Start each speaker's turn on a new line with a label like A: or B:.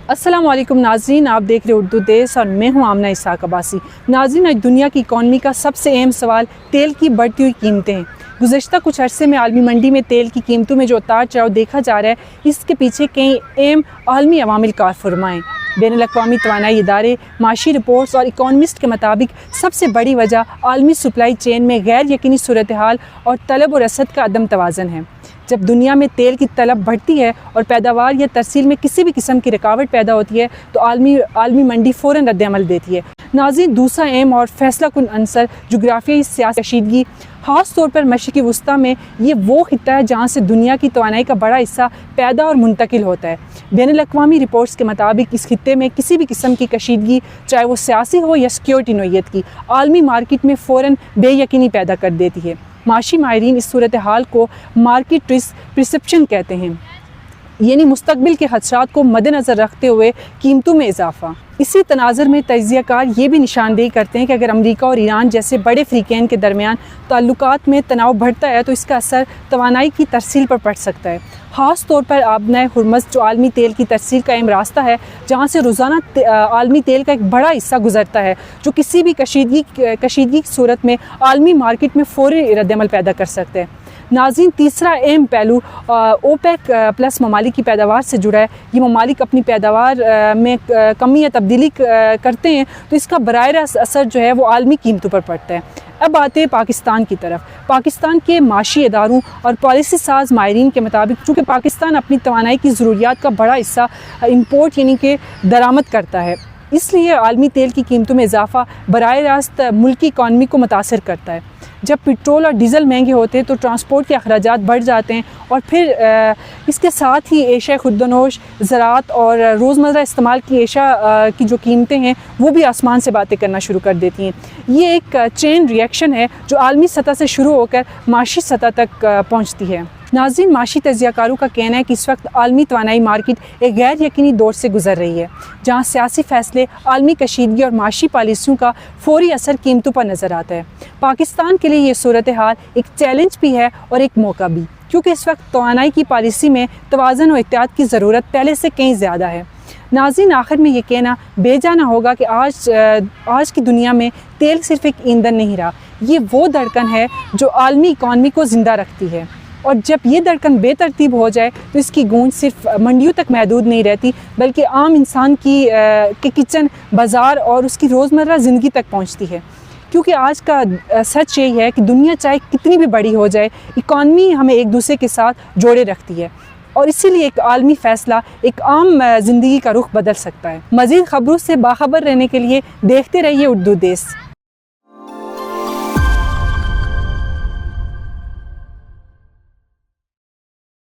A: السلام علیکم ناظرین، آپ دیکھ رہے اردو دیس اور میں ہوں آمنہ اسحاق عباسی۔ ناظرین، آج دنیا کی اکانومی کا سب سے اہم سوال تیل کی بڑھتی ہوئی قیمتیں ہیں۔ گزشتہ کچھ عرصے میں عالمی منڈی میں تیل کی قیمتوں میں جو اتار چڑھاؤ دیکھا جا رہا ہے، اس کے پیچھے کئی اہم عالمی عوامل کار فرما ہیں۔ بین الاقوامی توانائی ادارے، معاشی رپورٹس اور اکانومسٹ کے مطابق سب سے بڑی وجہ عالمی سپلائی چین میں غیر یقینی صورتحال اور طلب و رسد کا عدم توازن ہے۔ جب دنیا میں تیل کی طلب بڑھتی ہے اور پیداوار یا ترسیل میں کسی بھی قسم کی رکاوٹ پیدا ہوتی ہے تو عالمی منڈی فوراً رد عمل دیتی ہے۔ ناظرین، دوسرا اہم اور فیصلہ کن عنصر جغرافیائی سیاسی کشیدگی، خاص طور پر مشرقی وسطیٰ میں یہ وہ خطہ ہے جہاں سے دنیا کی توانائی کا بڑا حصہ پیدا اور منتقل ہوتا ہے۔ بین الاقوامی رپورٹس کے مطابق اس خطے میں کسی بھی قسم کی کشیدگی، چاہے وہ سیاسی ہو یا سیکیورٹی نوعیت کی، عالمی مارکیٹ میں فوراً بے یقینی پیدا کر دیتی ہے۔ معاشی ماہرین اس صورتحال کو مارکیٹ رسک پرسیپشن کہتے ہیں، یعنی مستقبل کے خدشات کو مد نظر رکھتے ہوئے قیمتوں میں اضافہ۔ اسی تناظر میں تجزیہ کار یہ بھی نشاندہی کرتے ہیں کہ اگر امریکہ اور ایران جیسے بڑے فریقین کے درمیان تعلقات میں تناؤ بڑھتا ہے تو اس کا اثر توانائی کی ترسیل پر پڑ سکتا ہے، خاص طور پر آبنہ ہرمز جو عالمی تیل کی ترسیل کا اہم راستہ ہے، جہاں سے روزانہ عالمی تیل کا ایک بڑا حصہ گزرتا ہے، جو کسی بھی کشیدگی کی صورت میں عالمی مارکیٹ میں فوری رد عمل پیدا کر سکتا ہے۔ ناظرین، تیسرا اہم پہلو اوپیک پلس ممالک کی پیداوار سے جڑا ہے۔ یہ ممالک اپنی پیداوار میں کمی یا تبدیلی کرتے ہیں تو اس کا براہ راست اثر جو ہے وہ عالمی قیمتوں پر پڑتا ہے۔ اب آتے ہیں پاکستان کی طرف۔ پاکستان کے معاشی اداروں اور پالیسی ساز ماہرین کے مطابق چونکہ پاکستان اپنی توانائی کی ضروریات کا بڑا حصہ امپورٹ یعنی کہ درآمد کرتا ہے، اس لیے عالمی تیل کی قیمتوں میں اضافہ براہ راست ملکی اکانومی کو متاثر کرتا ہے۔ جب پٹرول اور ڈیزل مہنگے ہوتے ہیں تو ٹرانسپورٹ کے اخراجات بڑھ جاتے ہیں اور پھر اس کے ساتھ ہی اشیاء خردنوش، زراعت اور روزمرہ استعمال کی اشیاء کی جو قیمتیں ہیں وہ بھی آسمان سے باتیں کرنا شروع کر دیتی ہیں۔ یہ ایک چین ریئیکشن ہے جو عالمی سطح سے شروع ہو کر معاشی سطح تک پہنچتی ہے۔ ناظرین، معاشی تجزیہ کاروں کا کہنا ہے کہ اس وقت عالمی توانائی مارکیٹ ایک غیر یقینی دور سے گزر رہی ہے، جہاں سیاسی فیصلے، عالمی کشیدگی اور معاشی پالیسیوں کا فوری اثر قیمتوں پر نظر آتا ہے۔ پاکستان کے لیے یہ صورتحال ایک چیلنج بھی ہے اور ایک موقع بھی، کیونکہ اس وقت توانائی کی پالیسی میں توازن و احتیاط کی ضرورت پہلے سے کہیں زیادہ ہے۔ ناظرین، آخر میں یہ کہنا بے جا نہ ہوگا کہ آج کی دنیا میں تیل صرف ایک ایندھن نہیں رہا، یہ وہ دھڑکن ہے جو عالمی اکانومی کو زندہ رکھتی ہے، اور جب یہ دھڑکن بے ترتیب ہو جائے تو اس کی گونج صرف منڈیوں تک محدود نہیں رہتی بلکہ عام انسان کے کچن، بازار اور اس کی روزمرہ زندگی تک پہنچتی ہے۔ کیونکہ آج کا سچ یہی ہے کہ دنیا چاہے کتنی بھی بڑی ہو جائے، اکانومی ہمیں ایک دوسرے کے ساتھ جوڑے رکھتی ہے، اور اسی لیے ایک عالمی فیصلہ ایک عام زندگی کا رخ بدل سکتا ہے۔ مزید خبروں سے باخبر رہنے کے لیے دیکھتے رہیے اردو دیس۔